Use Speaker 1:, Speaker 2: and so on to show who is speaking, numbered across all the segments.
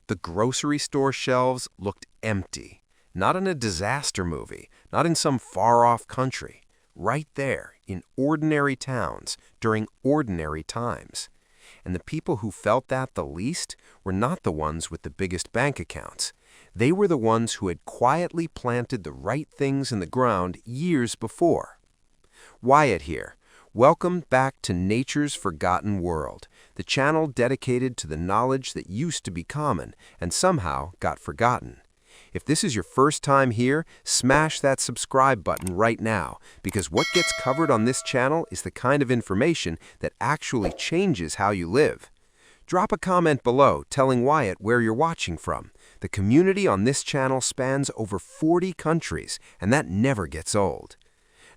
Speaker 1: The grocery store shelves looked empty. Not in a disaster movie, not in some far-off country. Right there, in ordinary towns, during ordinary times. And the people who felt that the least were not the ones with the biggest bank accounts. They were the ones who had quietly planted the right things in the ground years before. Wyatt here. Welcome back to Nature's Forgotten World, the channel dedicated to the knowledge that used to be common and somehow got forgotten. If this is your first time here, smash that subscribe button right now, because what gets covered on this channel is the kind of information that actually changes how you live. Drop a comment below telling Wyatt where you're watching from. The community on this channel spans over 40 countries, and that never gets old.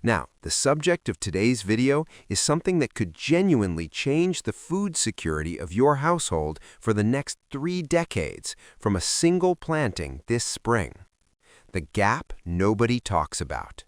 Speaker 1: Now, the subject of today's video is something that could genuinely change the food security of your household for the next 3 decades from a single planting this spring. The gap nobody talks about.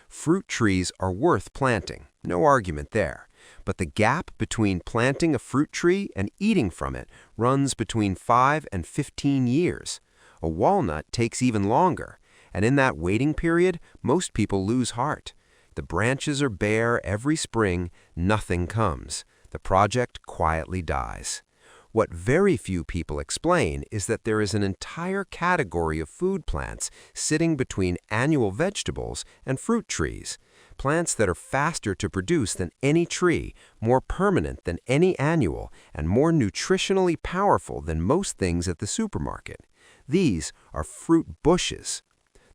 Speaker 1: Fruit trees are worth planting, no argument there. But the gap between planting a fruit tree and eating from it runs between 5 and 15 years. A walnut takes even longer, and in that waiting period, most people lose heart. The branches are bare every spring, nothing comes. The project quietly dies. What very few people explain is that there is an entire category of food plants sitting between annual vegetables and fruit trees. Plants that are faster to produce than any tree, more permanent than any annual, and more nutritionally powerful than most things at the supermarket. These are fruit bushes.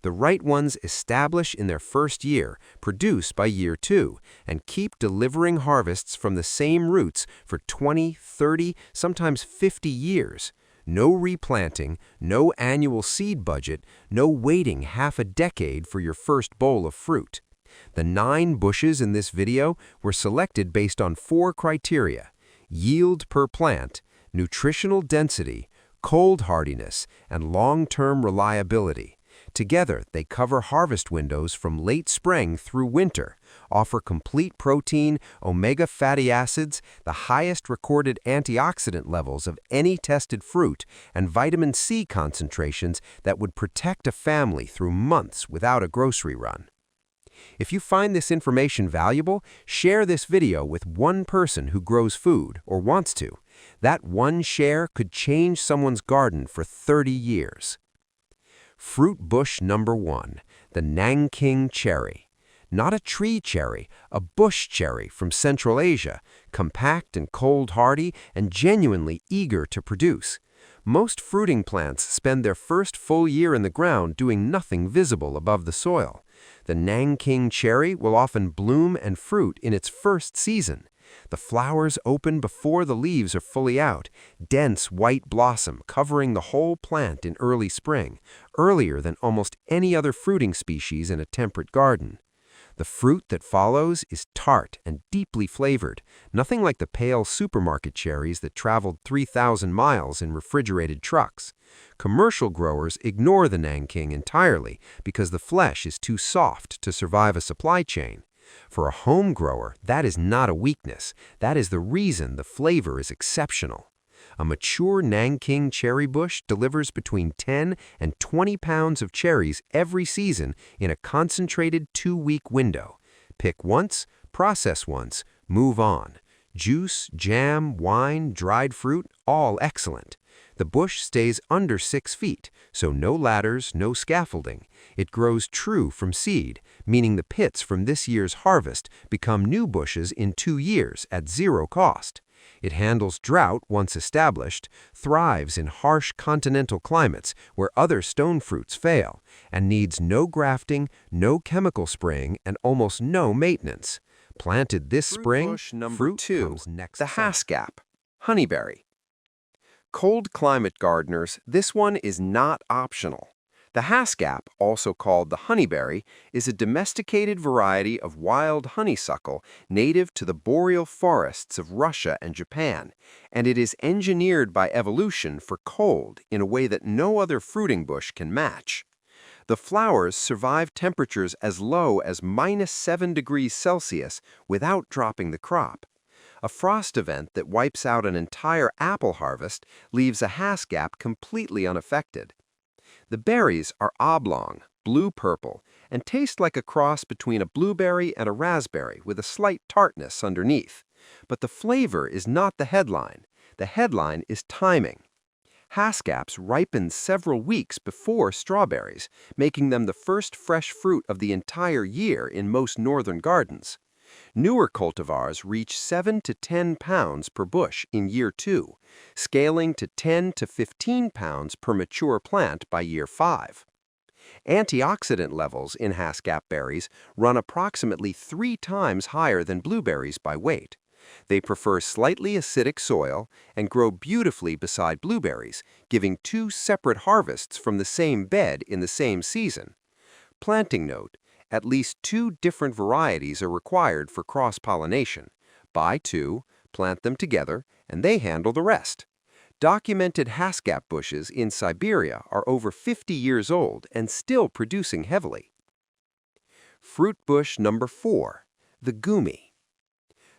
Speaker 1: The right ones establish in their first year, produce by year 2, and keep delivering harvests from the same roots for 20, 30, sometimes 50 years. No replanting, no annual seed budget, no waiting half a decade for your first bowl of fruit. The 9 bushes in this video were selected based on 4 criteria: yield per plant, nutritional density, cold hardiness, and long-term reliability. Together, they cover harvest windows from late spring through winter, offer complete protein, omega fatty acids, the highest recorded antioxidant levels of any tested fruit, and vitamin C concentrations that would protect a family through months without a grocery run. If you find this information valuable, share this video with one person who grows food or wants to. That one share could change someone's garden for 30 years. Fruit bush number 1, the Nanking Cherry. Not a tree cherry, a bush cherry from Central Asia, compact and cold hardy and genuinely eager to produce. Most fruiting plants spend their first full year in the ground doing nothing visible above the soil. The Nanking Cherry will often bloom and fruit in its first season. The flowers open before the leaves are fully out, dense white blossom covering the whole plant in early spring, earlier than almost any other fruiting species in a temperate garden. The fruit that follows is tart and deeply flavored, nothing like the pale supermarket cherries that traveled 3,000 miles in refrigerated trucks. Commercial growers ignore the Nanking entirely because the flesh is too soft to survive a supply chain. For a home grower, that is not a weakness. That is the reason the flavor is exceptional. A mature Nanking cherry bush delivers between 10 and 20 pounds of cherries every season in a concentrated 2-week window. Pick once, process once, move on. Juice, jam, wine, dried fruit, all excellent. The bush stays under 6 feet, so no ladders, no scaffolding. It grows true from seed, meaning the pits from this year's harvest become new bushes in 2 years at 0 cost. It handles drought once established, thrives in harsh continental climates where other stone fruits fail, and needs no grafting, no chemical spraying, and almost no maintenance. Planted this spring, fruit comes next. The Haskap, honeyberry. Cold climate gardeners, this one is not optional. The Haskap, also called the honeyberry, is a domesticated variety of wild honeysuckle native to the boreal forests of Russia and Japan, and it is engineered by evolution for cold in a way that no other fruiting bush can match. The flowers survive temperatures as low as -7 degrees Celsius without dropping the crop. A frost event that wipes out an entire apple harvest leaves a Haskap completely unaffected. The berries are oblong, blue-purple, and taste like a cross between a blueberry and a raspberry with a slight tartness underneath. But the flavor is not the headline. The headline is timing. Haskaps ripen several weeks before strawberries, making them the first fresh fruit of the entire year in most northern gardens. Newer cultivars reach 7 to 10 pounds per bush in year 2, scaling to 10 to 15 pounds per mature plant by year 5. Antioxidant levels in Haskap berries run approximately 3 times higher than blueberries by weight. They prefer slightly acidic soil and grow beautifully beside blueberries, giving 2 separate harvests from the same bed in the same season. Planting note: at least 2 different varieties are required for cross-pollination. Buy 2, plant them together, and they handle the rest. Documented Haskap bushes in Siberia are over 50 years old and still producing heavily. Fruit bush number 4, the Goumi.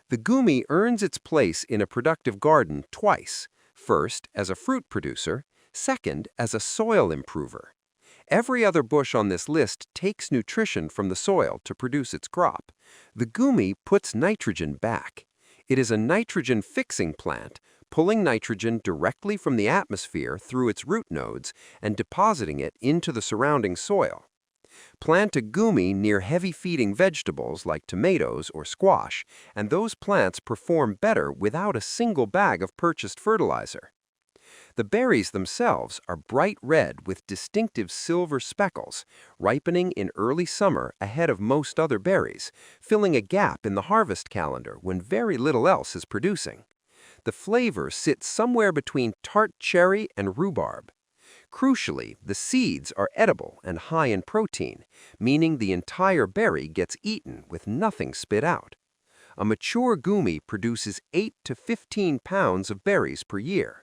Speaker 1: The Goumi earns its place in a productive garden twice, first as a fruit producer, second as a soil improver. Every other bush on this list takes nutrition from the soil to produce its crop. The Goumi puts nitrogen back. It is a nitrogen-fixing plant, pulling nitrogen directly from the atmosphere through its root nodes and depositing it into the surrounding soil. Plant a Goumi near heavy-feeding vegetables like tomatoes or squash, and those plants perform better without a single bag of purchased fertilizer. The berries themselves are bright red with distinctive silver speckles, ripening in early summer ahead of most other berries, filling a gap in the harvest calendar when very little else is producing. The flavor sits somewhere between tart cherry and rhubarb. Crucially, the seeds are edible and high in protein, meaning the entire berry gets eaten with nothing spit out. A mature Goumi produces 8 to 15 pounds of berries per year.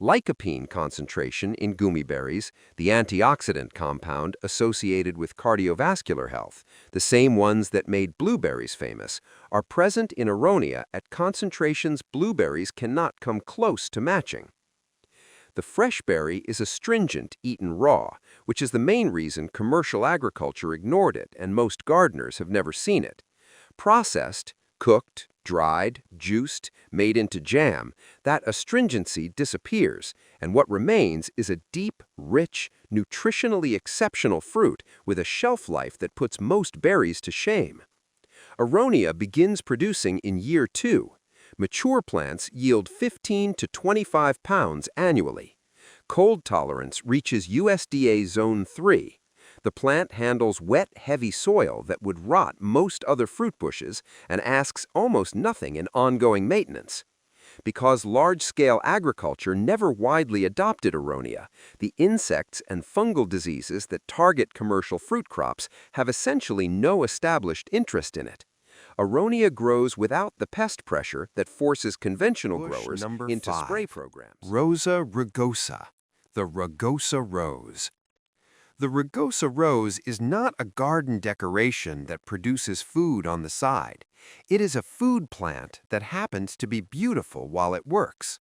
Speaker 1: Lycopene concentration in Goumi berries, the antioxidant compound associated with cardiovascular health, the same ones that made blueberries famous, are present in Aronia at concentrations blueberries cannot come close to matching. The fresh berry is astringent eaten raw, which is the main reason commercial agriculture ignored it and most gardeners have never seen it. Processed, cooked, dried, juiced, made into jam, that astringency disappears, and what remains is a deep, rich, nutritionally exceptional fruit with a shelf life that puts most berries to shame. Aronia begins producing in year 2. Mature plants yield 15 to 25 pounds annually. Cold tolerance reaches USDA Zone 3. The plant handles wet, heavy soil that would rot most other fruit bushes and asks almost nothing in ongoing maintenance. Because large-scale agriculture never widely adopted Aronia, the insects and fungal diseases that target commercial fruit crops have essentially no established interest in it. Aronia grows without the pest pressure that forces conventional growers into spray programs.
Speaker 2: Rosa rugosa, the rugosa rose. The rugosa rose is not a garden decoration that produces food on the side. It is a food plant that happens to be beautiful while it works.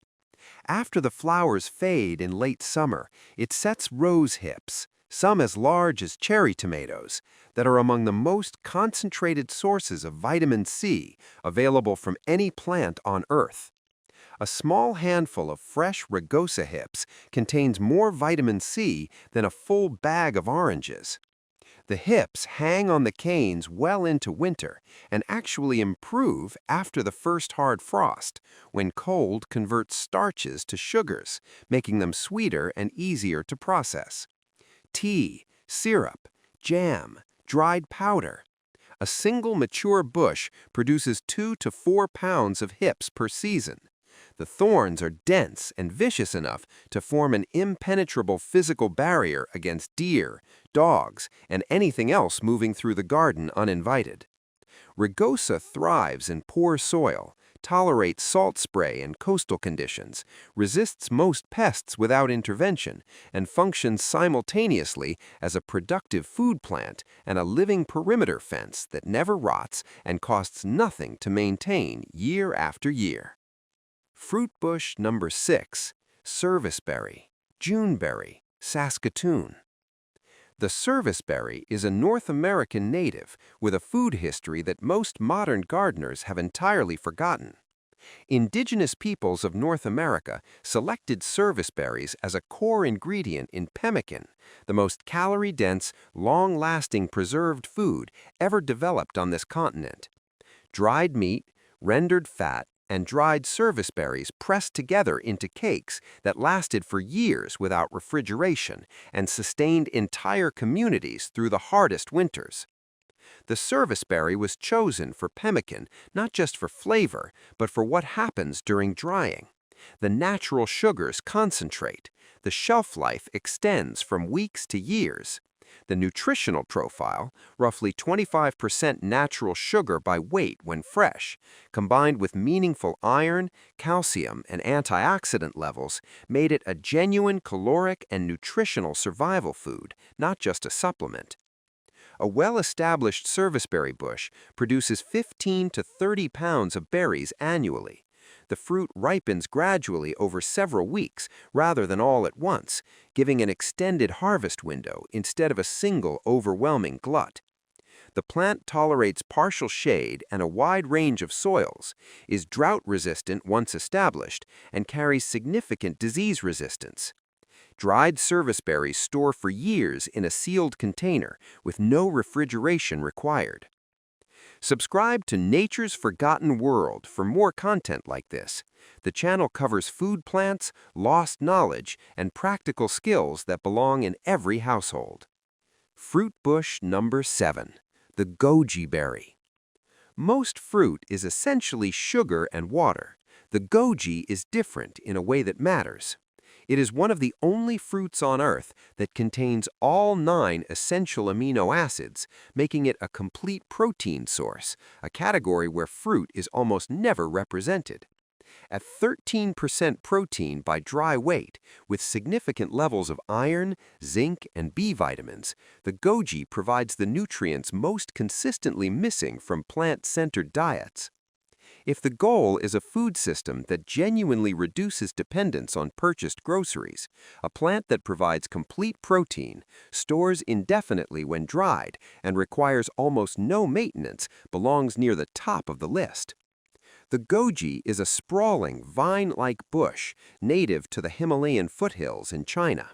Speaker 2: After the flowers fade in late summer, it sets rose hips, some as large as cherry tomatoes, that are among the most concentrated sources of vitamin C available from any plant on Earth. A small handful of fresh rugosa hips contains more vitamin C than a full bag of oranges. The hips hang on the canes well into winter and actually improve after the first hard frost, when cold converts starches to sugars, making them sweeter and easier to process. Tea, syrup, jam, dried powder. A single mature bush produces 2 to 4 pounds of hips per season. The thorns are dense and vicious enough to form an impenetrable physical barrier against deer, dogs, and anything else moving through the garden uninvited. Rugosa thrives in poor soil, tolerates salt spray and coastal conditions, resists most pests without intervention, and functions simultaneously as a productive food plant and a living perimeter fence that never rots and costs nothing to maintain year after year. Fruit bush number 6, serviceberry, Juneberry, Saskatoon. The serviceberry is a North American native with a food history that most modern gardeners have entirely forgotten. Indigenous peoples of North America selected serviceberries as a core ingredient in pemmican, the most calorie-dense, long-lasting preserved food ever developed on this continent. Dried meat, rendered fat, and dried serviceberries pressed together into cakes that lasted for years without refrigeration and sustained entire communities through the hardest winters. The serviceberry was chosen for pemmican not just for flavor, but for what happens during drying. The natural sugars concentrate. The shelf life extends from weeks to years. The nutritional profile, roughly 25% natural sugar by weight when fresh, combined with meaningful iron, calcium, and antioxidant levels, made it a genuine caloric and nutritional survival food, not just a supplement. A well-established serviceberry bush produces 15 to 30 pounds of berries annually. The fruit ripens gradually over several weeks rather than all at once, giving an extended harvest window instead of a single overwhelming glut. The plant tolerates partial shade and a wide range of soils, is drought-resistant once established, and carries significant disease resistance. Dried serviceberries store for years in a sealed container with no refrigeration required. Subscribe to Nature's Forgotten World for more content like this. The channel covers food plants, lost knowledge, and practical skills that belong in every household. Fruit bush number 7, the goji berry. Most fruit is essentially sugar and water. The goji is different in a way that matters. It is one of the only fruits on Earth that contains all 9 essential amino acids, making it a complete protein source, a category where fruit is almost never represented. At 13% protein by dry weight, with significant levels of iron, zinc, and B vitamins, the goji provides the nutrients most consistently missing from plant-centered diets. If the goal is a food system that genuinely reduces dependence on purchased groceries, a plant that provides complete protein, stores indefinitely when dried, and requires almost no maintenance belongs near the top of the list. The goji is a sprawling, vine-like bush native to the Himalayan foothills in China.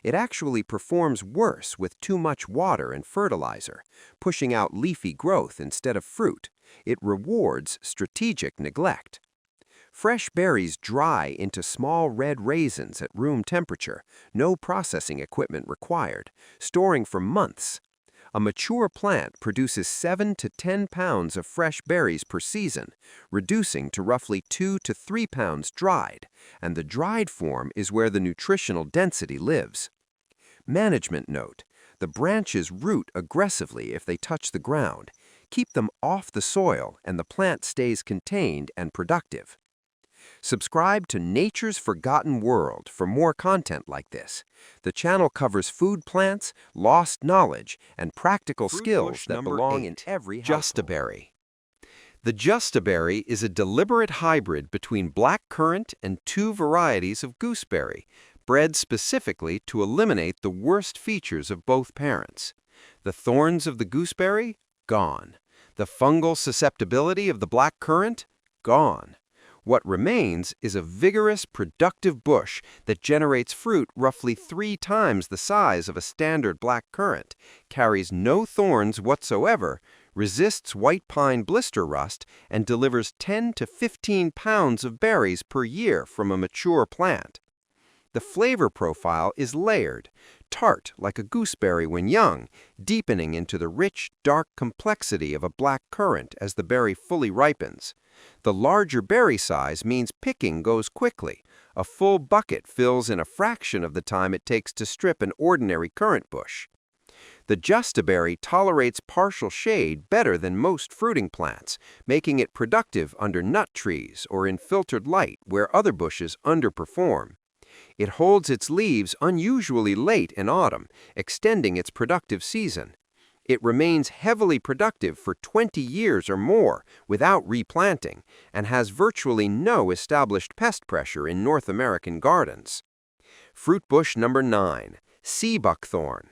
Speaker 2: It actually performs worse with too much water and fertilizer, pushing out leafy growth instead of fruit. It rewards strategic neglect. Fresh berries dry into small red raisins at room temperature, no processing equipment required, storing for months. A mature plant produces 7 to 10 pounds of fresh berries per season, reducing to roughly 2 to 3 pounds dried, and the dried form is where the nutritional density lives. Management note: the branches root aggressively if they touch the ground. Keep them off the soil and the plant stays contained and productive. Subscribe to Nature's Forgotten World for more content like this. The channel covers food plants, lost knowledge, and practical skills that belong in every household. Justaberry. The justaberry is a deliberate hybrid between blackcurrant and 2 varieties of gooseberry, bred specifically to eliminate the worst features of both parents. The thorns of the gooseberry? Gone. The fungal susceptibility of the blackcurrant? Gone. What remains is a vigorous, productive bush that generates fruit roughly 3 times the size of a standard blackcurrant, carries no thorns whatsoever, resists white pine blister rust, and delivers 10 to 15 pounds of berries per year from a mature plant. The flavor profile is layered, tart like a gooseberry when young, deepening into the rich, dark complexity of a blackcurrant as the berry fully ripens. The larger berry size means picking goes quickly. A full bucket fills in a fraction of the time it takes to strip an ordinary currant bush. The justaberry tolerates partial shade better than most fruiting plants, making it productive under nut trees or in filtered light where other bushes underperform. It holds its leaves unusually late in autumn, extending its productive season. It remains heavily productive for 20 years or more without replanting and has virtually no established pest pressure in North American gardens. Fruit bush number 9, Sea Buckthorn.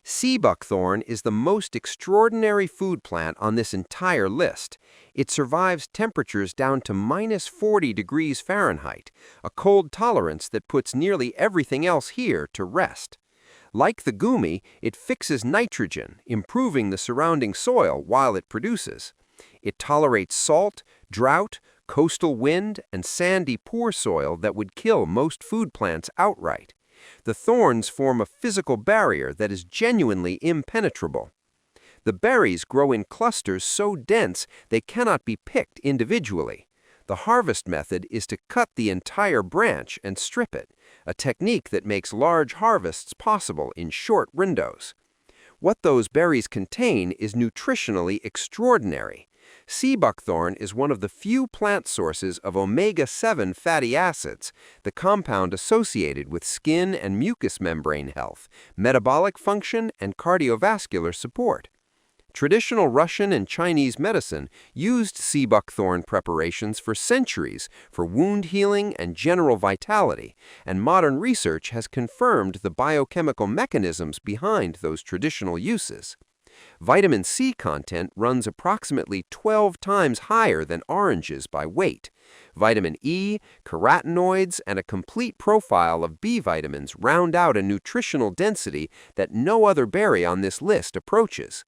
Speaker 2: Sea buckthorn is the most extraordinary food plant on this entire list. It survives temperatures down to -40 degrees Fahrenheit, a cold tolerance that puts nearly everything else here to rest. Like the Goumi, it fixes nitrogen, improving the surrounding soil while it produces. It tolerates salt, drought, coastal wind, and sandy poor soil that would kill most food plants outright. The thorns form a physical barrier that is genuinely impenetrable. The berries grow in clusters so dense they cannot be picked individually. The harvest method is to cut the entire branch and strip it, a technique that makes large harvests possible in short windows. What those berries contain is nutritionally extraordinary. Sea buckthorn is one of the few plant sources of omega-7 fatty acids, the compound associated with skin and mucous membrane health, metabolic function, and cardiovascular support. Traditional Russian and Chinese medicine used sea buckthorn preparations for centuries for wound healing and general vitality, and modern research has confirmed the biochemical mechanisms behind those traditional uses. Vitamin C content runs approximately 12 times higher than oranges by weight. Vitamin E, carotenoids, and a complete profile of B vitamins round out a nutritional density that no other berry on this list approaches.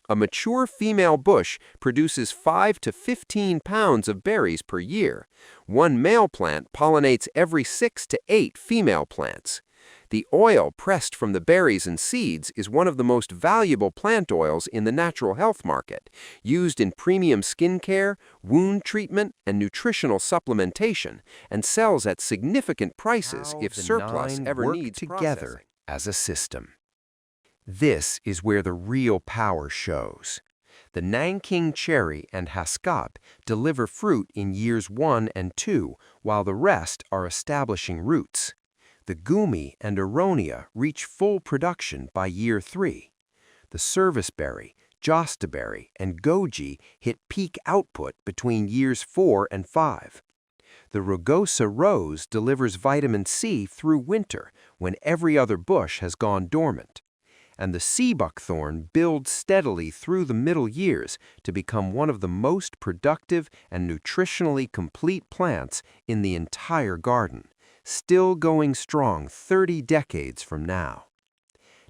Speaker 2: A mature female bush produces 5 to 15 pounds of berries per year. One male plant pollinates every 6 to 8 female plants. The oil pressed from the berries and seeds is one of the most valuable plant oils in the natural health market, used in premium skincare, wound treatment, and nutritional supplementation, and sells at significant prices if surplus ever needs together as a system. This is where the real power shows. The Nanking Cherry and Haskap deliver fruit in years 1 and 2, while the rest are establishing roots. The Goumi and Aronia reach full production by year 3. The serviceberry, jostaberry, and goji hit peak output between years 4 and 5. The rugosa rose delivers vitamin C through winter when every other bush has gone dormant. And the sea buckthorn builds steadily through the middle years to become one of the most productive and nutritionally complete plants in the entire garden, still going strong 30 decades from now.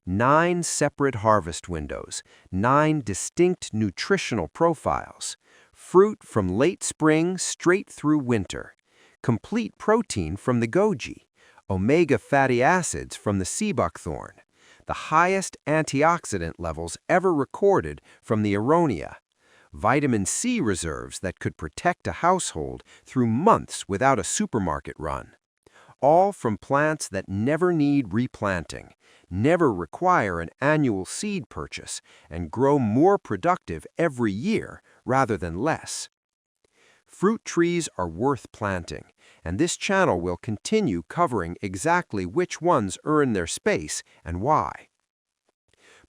Speaker 2: 9 separate harvest windows, 9 distinct nutritional profiles, fruit from late spring straight through winter, complete protein from the goji, omega fatty acids from the sea buckthorn, the highest antioxidant levels ever recorded from the Aronia, vitamin C reserves that could protect a household through months without a supermarket run. All from plants that never need replanting, never require an annual seed purchase, and grow more productive every year rather than less. Fruit trees are worth planting, and this channel will continue covering exactly which ones earn their space and why.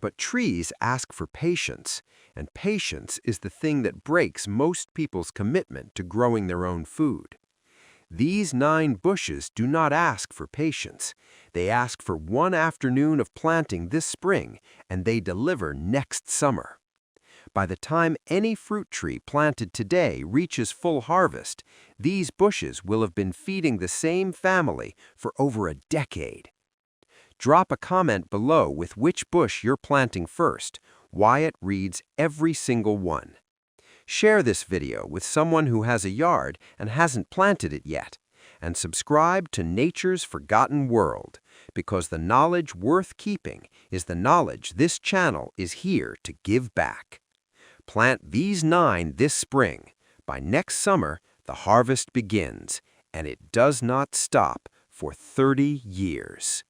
Speaker 2: But trees ask for patience, and patience is the thing that breaks most people's commitment to growing their own food. These 9 bushes do not ask for patience. They ask for one afternoon of planting this spring, and they deliver next summer. By the time any fruit tree planted today reaches full harvest, these bushes will have been feeding the same family for over a decade. Drop a comment below with which bush you're planting first. Wyatt reads every single one. Share this video with someone who has a yard and hasn't planted it yet. And subscribe to Nature's Forgotten World, because the knowledge worth keeping is the knowledge this channel is here to give back. Plant these 9 this spring. By next summer, the harvest begins, and it does not stop for 30 years.